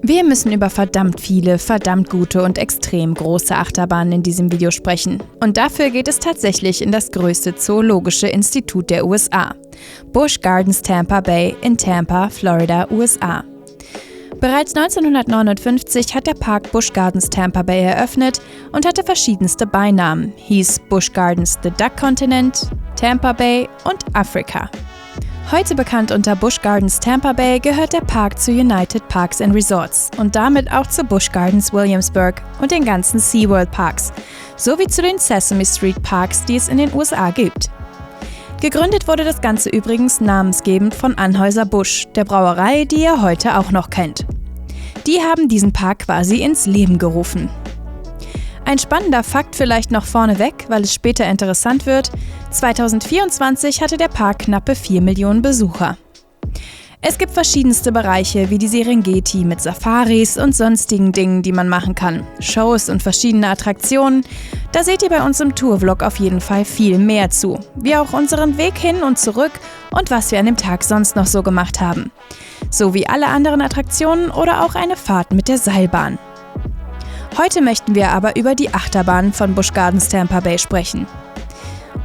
Wir müssen über verdammt viele, verdammt gute und extrem große Achterbahnen in diesem Video sprechen. Und dafür geht es tatsächlich in das größte zoologische Institut der USA, Busch Gardens Tampa Bay in Tampa, Florida, USA. Bereits 1959 hat der Park Busch Gardens Tampa Bay eröffnet und hatte verschiedenste Beinamen, hieß Busch Gardens The Duck Continent, Tampa Bay und Africa. Heute bekannt unter Busch Gardens Tampa Bay, gehört der Park zu United Parks and Resorts und damit auch zu Busch Gardens Williamsburg und den ganzen SeaWorld Parks, sowie zu den Sesame Street Parks, die es in den USA gibt. Gegründet wurde das Ganze übrigens namensgebend von Anheuser-Busch, der Brauerei, die ihr heute auch noch kennt. Die haben diesen Park quasi ins Leben gerufen. Ein spannender Fakt vielleicht noch vorneweg, weil es später interessant wird: 2024 hatte der Park knappe 4 Millionen Besucher. Es gibt verschiedenste Bereiche wie die Serengeti mit Safaris und sonstigen Dingen, die man machen kann, Shows und verschiedene Attraktionen. Da seht ihr bei uns im Tourvlog auf jeden Fall viel mehr zu, wie auch unseren Weg hin und zurück und was wir an dem Tag sonst noch so gemacht haben. Sowie alle anderen Attraktionen oder auch eine Fahrt mit der Seilbahn. Heute möchten wir aber über die Achterbahn von Busch Gardens Tampa Bay sprechen.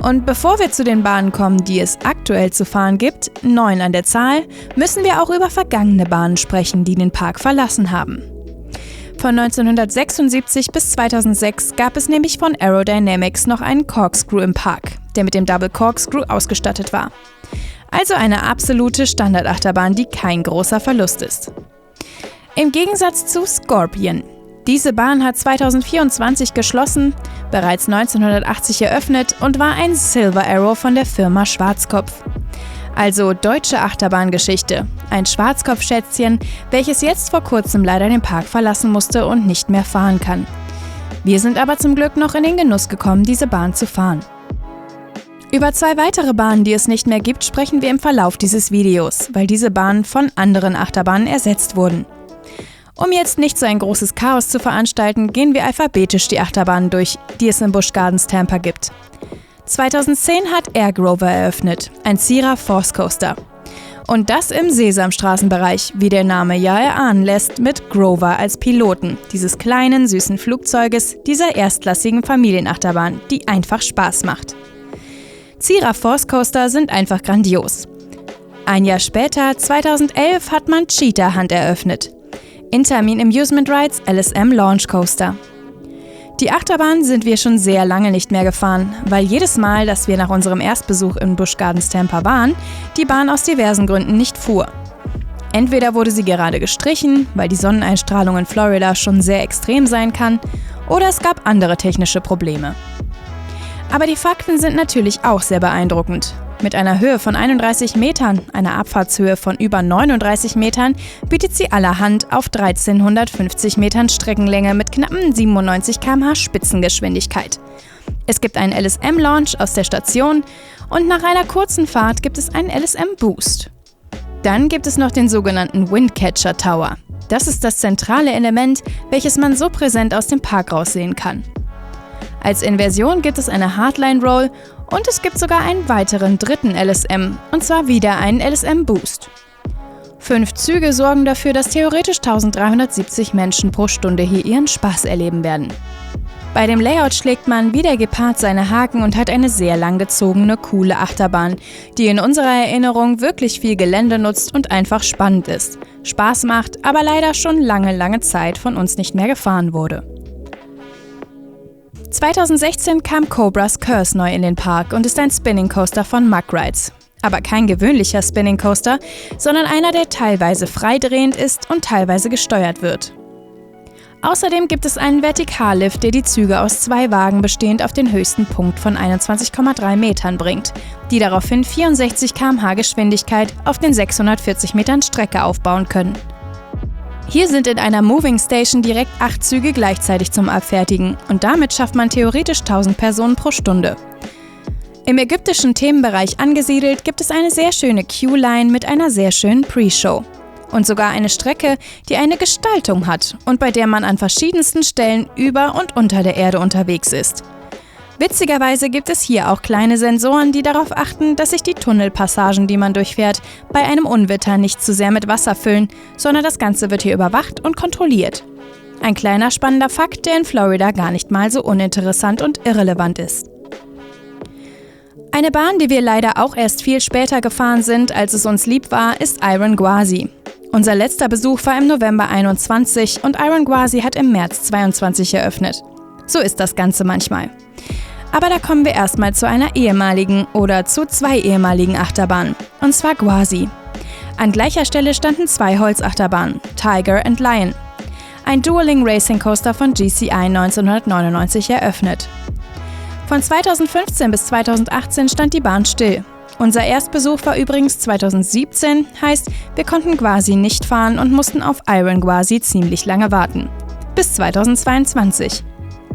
Und bevor wir zu den Bahnen kommen, die es aktuell zu fahren gibt, 9 an der Zahl, müssen wir auch über vergangene Bahnen sprechen, die den Park verlassen haben. Von 1976 bis 2006 gab es nämlich von Aerodynamics noch einen Corkscrew im Park, der mit dem Double Corkscrew ausgestattet war. Also eine absolute Standardachterbahn, die kein großer Verlust ist. Im Gegensatz zu Scorpion. Diese Bahn hat 2024 geschlossen, bereits 1980 eröffnet und war ein Silver Arrow von der Firma Schwarzkopf. Also deutsche Achterbahngeschichte, ein Schwarzkopf-Schätzchen, welches jetzt vor kurzem leider den Park verlassen musste und nicht mehr fahren kann. Wir sind aber zum Glück noch in den Genuss gekommen, diese Bahn zu fahren. Über 2 weitere Bahnen, die es nicht mehr gibt, sprechen wir im Verlauf dieses Videos, weil diese Bahnen von anderen Achterbahnen ersetzt wurden. Um jetzt nicht so ein großes Chaos zu veranstalten, gehen wir alphabetisch die Achterbahnen durch, die es in Busch Gardens Tampa gibt. 2010 hat Air Grover eröffnet, ein Sierra Force Coaster. Und das im Sesamstraßenbereich, wie der Name ja erahnen lässt, mit Grover als Piloten dieses kleinen, süßen Flugzeuges, dieser erstklassigen Familienachterbahn, die einfach Spaß macht. Sierra Force Coaster sind einfach grandios. Ein Jahr später, 2011, hat man Cheetah Hunt eröffnet. Intamin Amusement Rides LSM Launch Coaster. Die Achterbahn sind wir schon sehr lange nicht mehr gefahren, weil jedes Mal, dass wir nach unserem Erstbesuch in Busch Gardens Tampa waren, die Bahn aus diversen Gründen nicht fuhr. Entweder wurde sie gerade gestrichen, weil die Sonneneinstrahlung in Florida schon sehr extrem sein kann, oder es gab andere technische Probleme. Aber die Fakten sind natürlich auch sehr beeindruckend. Mit einer Höhe von 31 Metern, einer Abfahrtshöhe von über 39 Metern, bietet sie allerhand auf 1350 Metern Streckenlänge mit knappen 97 km/h Spitzengeschwindigkeit. Es gibt einen LSM-Launch aus der Station und nach einer kurzen Fahrt gibt es einen LSM-Boost. Dann gibt es noch den sogenannten Windcatcher Tower. Das ist das zentrale Element, welches man so präsent aus dem Park raussehen kann. Als Inversion gibt es eine Hardline Roll und es gibt sogar einen weiteren dritten LSM, und zwar wieder einen LSM-Boost. 5 Züge sorgen dafür, dass theoretisch 1370 Menschen pro Stunde hier ihren Spaß erleben werden. Bei dem Layout schlägt man wie der Gepard seine Haken und hat eine sehr langgezogene, coole Achterbahn, die in unserer Erinnerung wirklich viel Gelände nutzt und einfach spannend ist, Spaß macht, aber leider schon lange Zeit von uns nicht mehr gefahren wurde. 2016 kam Cobras Curse neu in den Park und ist ein Spinning Coaster von Mug Rides. Aber kein gewöhnlicher Spinning Coaster, sondern einer, der teilweise freidrehend ist und teilweise gesteuert wird. Außerdem gibt es einen Vertikallift, der die Züge aus 2 Wagen bestehend auf den höchsten Punkt von 21,3 Metern bringt, die daraufhin 64 km/h Geschwindigkeit auf den 640 Metern Strecke aufbauen können. Hier sind in einer Moving Station direkt 8 Züge gleichzeitig zum Abfertigen und damit schafft man theoretisch 1000 Personen pro Stunde. Im ägyptischen Themenbereich angesiedelt gibt es eine sehr schöne Queue-Line mit einer sehr schönen Pre-Show. Und sogar eine Strecke, die eine Gestaltung hat und bei der man an verschiedensten Stellen über und unter der Erde unterwegs ist. Witzigerweise gibt es hier auch kleine Sensoren, die darauf achten, dass sich die Tunnelpassagen, die man durchfährt, bei einem Unwetter nicht zu sehr mit Wasser füllen, sondern das Ganze wird hier überwacht und kontrolliert. Ein kleiner spannender Fakt, der in Florida gar nicht mal so uninteressant und irrelevant ist. Eine Bahn, die wir leider auch erst viel später gefahren sind, als es uns lieb war, ist Iron Gwazi. Unser letzter Besuch war im November 21 und Iron Gwazi hat im März 22 eröffnet. So ist das Ganze manchmal. Aber da kommen wir erstmal zu einer ehemaligen oder zu 2 ehemaligen Achterbahnen, und zwar Gwazi. An gleicher Stelle standen 2 Holzachterbahnen, Tiger and Lion. Ein Dueling Racing Coaster von GCI 1999 eröffnet. Von 2015 bis 2018 stand die Bahn still. Unser Erstbesuch war übrigens 2017, heißt, wir konnten Gwazi nicht fahren und mussten auf Iron Gwazi ziemlich lange warten. Bis 2022.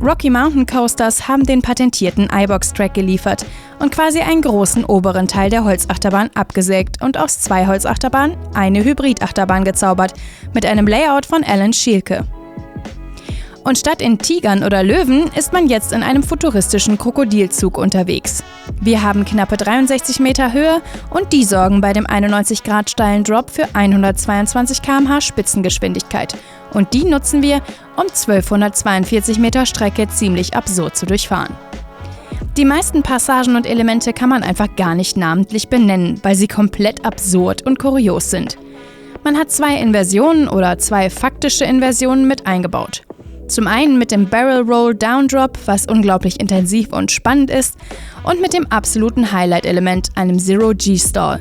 Rocky Mountain Coasters haben den patentierten iBox-Track geliefert und quasi einen großen oberen Teil der Holzachterbahn abgesägt und aus 2 Holzachterbahnen eine Hybridachterbahn gezaubert, mit einem Layout von Alan Schielke. Und statt in Tigern oder Löwen ist man jetzt in einem futuristischen Krokodilzug unterwegs. Wir haben knappe 63 Meter Höhe und die sorgen bei dem 91 Grad steilen Drop für 122 km/h Spitzengeschwindigkeit. Und die nutzen wir, um 1242 Meter Strecke ziemlich absurd zu durchfahren. Die meisten Passagen und Elemente kann man einfach gar nicht namentlich benennen, weil sie komplett absurd und kurios sind. Man hat 2 Inversionen oder 2 faktische Inversionen mit eingebaut. Zum einen mit dem Barrel Roll Down Drop, was unglaublich intensiv und spannend ist, und mit dem absoluten Highlight-Element, einem Zero-G-Stall.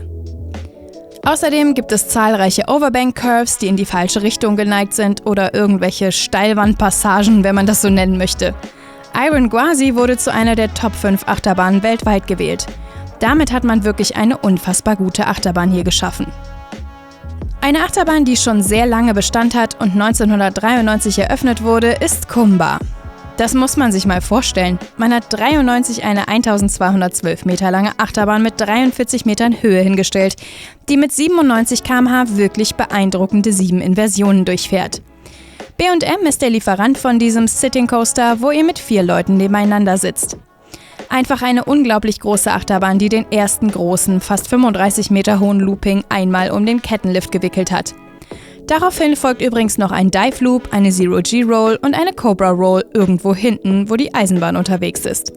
Außerdem gibt es zahlreiche Overbank-Curves, die in die falsche Richtung geneigt sind, oder irgendwelche Steilwandpassagen, wenn man das so nennen möchte. Iron Gwazi wurde zu einer der Top 5 Achterbahnen weltweit gewählt. Damit hat man wirklich eine unfassbar gute Achterbahn hier geschaffen. Eine Achterbahn, die schon sehr lange Bestand hat und 1993 eröffnet wurde, ist Kumba. Das muss man sich mal vorstellen. Man hat 93 eine 1212 Meter lange Achterbahn mit 43 Metern Höhe hingestellt, die mit 97 km/h wirklich beeindruckende 7 Inversionen durchfährt. B&M ist der Lieferant von diesem Sitting Coaster, wo ihr mit 4 Leuten nebeneinander sitzt. Einfach eine unglaublich große Achterbahn, die den ersten großen, fast 35 Meter hohen Looping einmal um den Kettenlift gewickelt hat. Daraufhin folgt übrigens noch ein Dive Loop, eine Zero-G-Roll und eine Cobra Roll irgendwo hinten, wo die Eisenbahn unterwegs ist.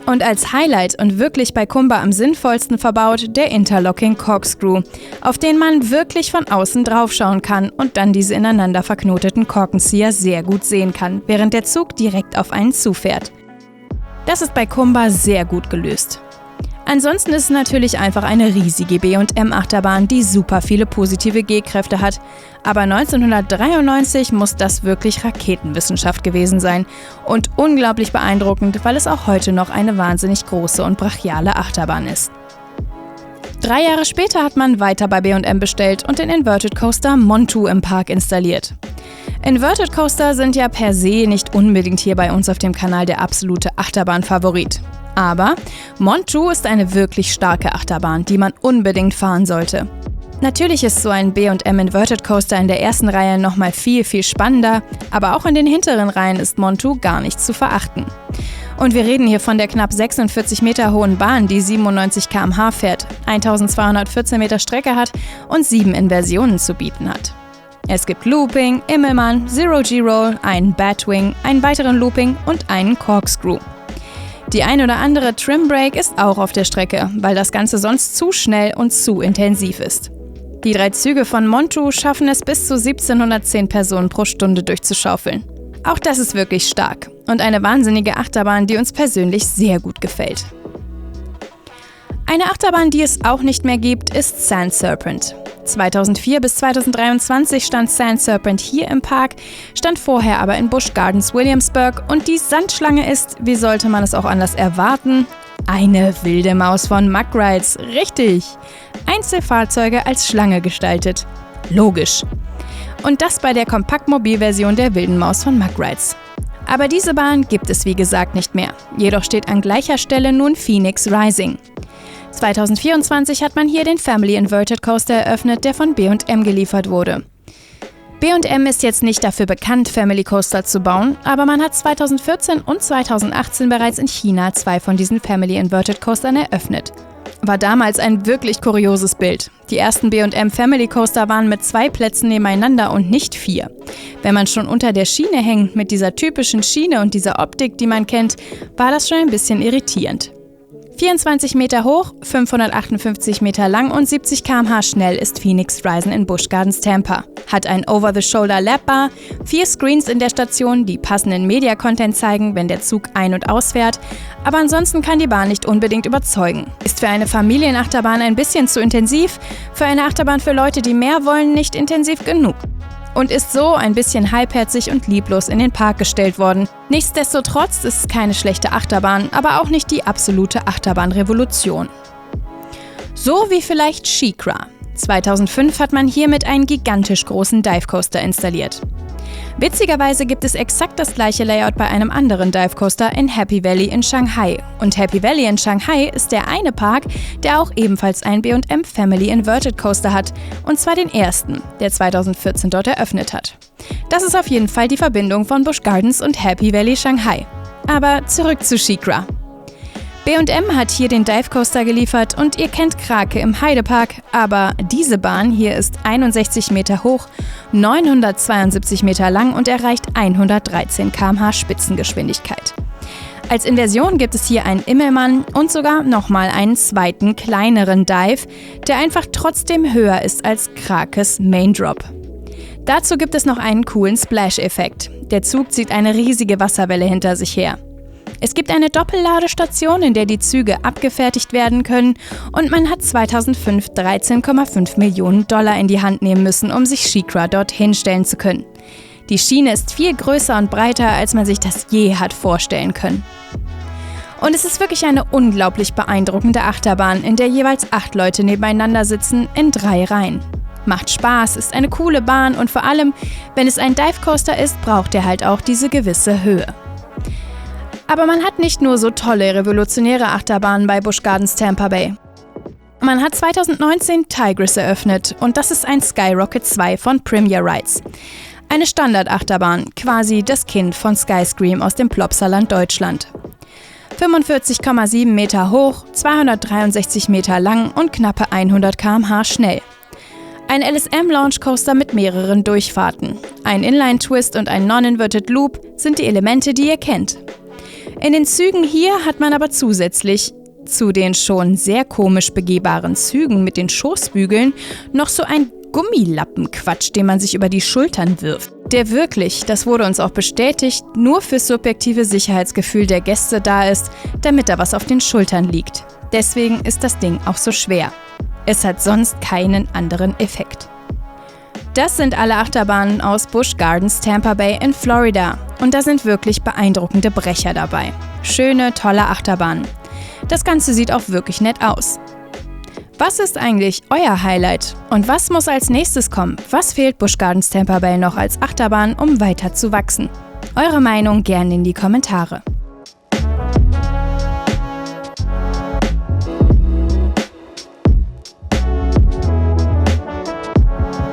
Und als Highlight und wirklich bei Kumba am sinnvollsten verbaut, der Interlocking Corkscrew, auf den man wirklich von außen draufschauen kann und dann diese ineinander verknoteten Korkenzieher sehr gut sehen kann, während der Zug direkt auf einen zufährt. Das ist bei Kumba sehr gut gelöst. Ansonsten ist es natürlich einfach eine riesige B&M-Achterbahn, die super viele positive G-Kräfte hat. Aber 1993 muss das wirklich Raketenwissenschaft gewesen sein. Und unglaublich beeindruckend, weil es auch heute noch eine wahnsinnig große und brachiale Achterbahn ist. 3 Jahre später hat man weiter bei B&M bestellt und den Inverted Coaster Montu im Park installiert. Inverted Coaster sind ja per se nicht unbedingt hier bei uns auf dem Kanal der absolute Achterbahn-Favorit. Aber Montu ist eine wirklich starke Achterbahn, die man unbedingt fahren sollte. Natürlich ist so ein B&M Inverted Coaster in der ersten Reihe nochmal viel, viel spannender, aber auch in den hinteren Reihen ist Montu gar nicht zu verachten. Und wir reden hier von der knapp 46 Meter hohen Bahn, die 97 km/h fährt, 1214 Meter Strecke hat und 7 Inversionen zu bieten hat. Es gibt Looping, Immelmann, Zero-G-Roll, einen Batwing, einen weiteren Looping und einen Corkscrew. Die ein oder andere Trim-Break ist auch auf der Strecke, weil das Ganze sonst zu schnell und zu intensiv ist. Die 3 Züge von Montu schaffen es bis zu 1710 Personen pro Stunde durchzuschaufeln. Auch das ist wirklich stark und eine wahnsinnige Achterbahn, die uns persönlich sehr gut gefällt. Eine Achterbahn, die es auch nicht mehr gibt, ist Sand Serpent. 2004 bis 2023 stand Sand Serpent hier im Park, stand vorher aber in Busch Gardens Williamsburg und die Sandschlange ist, wie sollte man es auch anders erwarten, eine wilde Maus von Muck Rides. Richtig! Einzelfahrzeuge als Schlange gestaltet. Logisch. Und das bei der Kompaktmobilversion der wilden Maus von Muck Rides. Aber diese Bahn gibt es wie gesagt nicht mehr. Jedoch steht an gleicher Stelle nun Phoenix Rising. 2024 hat man hier den Family Inverted Coaster eröffnet, der von B&M geliefert wurde. B&M ist jetzt nicht dafür bekannt, Family Coaster zu bauen, aber man hat 2014 und 2018 bereits in China 2 von diesen Family Inverted Coastern eröffnet. War damals ein wirklich kurioses Bild. Die ersten B&M Family Coaster waren mit 2 Plätzen nebeneinander und nicht 4. Wenn man schon unter der Schiene hängt mit dieser typischen Schiene und dieser Optik, die man kennt, war das schon ein bisschen irritierend. 24 Meter hoch, 558 Meter lang und 70 km/h schnell ist Phoenix Horizon in Busch Gardens Tampa. Hat ein Over-the-Shoulder-Lap-Bar, 4 Screens in der Station, die passenden Media-Content zeigen, wenn der Zug ein- und ausfährt. Aber ansonsten kann die Bahn nicht unbedingt überzeugen. Ist für eine Familienachterbahn ein bisschen zu intensiv, für eine Achterbahn für Leute, die mehr wollen, nicht intensiv genug. Und ist so ein bisschen halbherzig und lieblos in den Park gestellt worden. Nichtsdestotrotz ist es keine schlechte Achterbahn, aber auch nicht die absolute Achterbahnrevolution. So wie vielleicht SheiKra. 2005 hat man hiermit einen gigantisch großen Divecoaster installiert. Witzigerweise gibt es exakt das gleiche Layout bei einem anderen Divecoaster in Happy Valley in Shanghai. Und Happy Valley in Shanghai ist der eine Park, der auch ebenfalls einen B&M Family Inverted Coaster hat. Und zwar den ersten, der 2014 dort eröffnet hat. Das ist auf jeden Fall die Verbindung von Busch Gardens und Happy Valley Shanghai. Aber zurück zu SheiKra. B&M hat hier den Divecoaster geliefert und ihr kennt Krake im Heidepark, aber diese Bahn hier ist 61 Meter hoch, 972 Meter lang und erreicht 113 km/h Spitzengeschwindigkeit. Als Inversion gibt es hier einen Immelmann und sogar nochmal einen zweiten, kleineren Dive, der einfach trotzdem höher ist als Krakes Main Drop. Dazu gibt es noch einen coolen Splash-Effekt. Der Zug zieht eine riesige Wasserwelle hinter sich her. Es gibt eine Doppelladestation, in der die Züge abgefertigt werden können und man hat 2005 13,5 Millionen $ in die Hand nehmen müssen, um sich SheiKra dort hinstellen zu können. Die Schiene ist viel größer und breiter, als man sich das je hat vorstellen können. Und es ist wirklich eine unglaublich beeindruckende Achterbahn, in der jeweils 8 Leute nebeneinander sitzen in 3 Reihen. Macht Spaß, ist eine coole Bahn und vor allem, wenn es ein Divecoaster ist, braucht er halt auch diese gewisse Höhe. Aber man hat nicht nur so tolle, revolutionäre Achterbahnen bei Busch Gardens Tampa Bay. Man hat 2019 Tigris eröffnet und das ist ein Skyrocket 2 von Premier Rides. Eine Standardachterbahn, quasi das Kind von Skyscream aus dem Plopsaland Deutschland. 45,7 Meter hoch, 263 Meter lang und knappe 100 km/h schnell. Ein LSM-Launchcoaster mit mehreren Durchfahrten. Ein Inline-Twist und ein Non-Inverted Loop sind die Elemente, die ihr kennt. In den Zügen hier hat man aber zusätzlich zu den schon sehr komisch begehbaren Zügen mit den Schoßbügeln noch so ein Gummilappenquatsch, den man sich über die Schultern wirft. Der wirklich, das wurde uns auch bestätigt, nur fürs subjektive Sicherheitsgefühl der Gäste da ist, damit da was auf den Schultern liegt. Deswegen ist das Ding auch so schwer. Es hat sonst keinen anderen Effekt. Das sind alle Achterbahnen aus Busch Gardens Tampa Bay in Florida. Und da sind wirklich beeindruckende Brecher dabei. Schöne, tolle Achterbahnen. Das Ganze sieht auch wirklich nett aus. Was ist eigentlich euer Highlight? Und was muss als nächstes kommen? Was fehlt Busch Gardens Tampa Bay noch als Achterbahn, um weiter zu wachsen? Eure Meinung gerne in die Kommentare.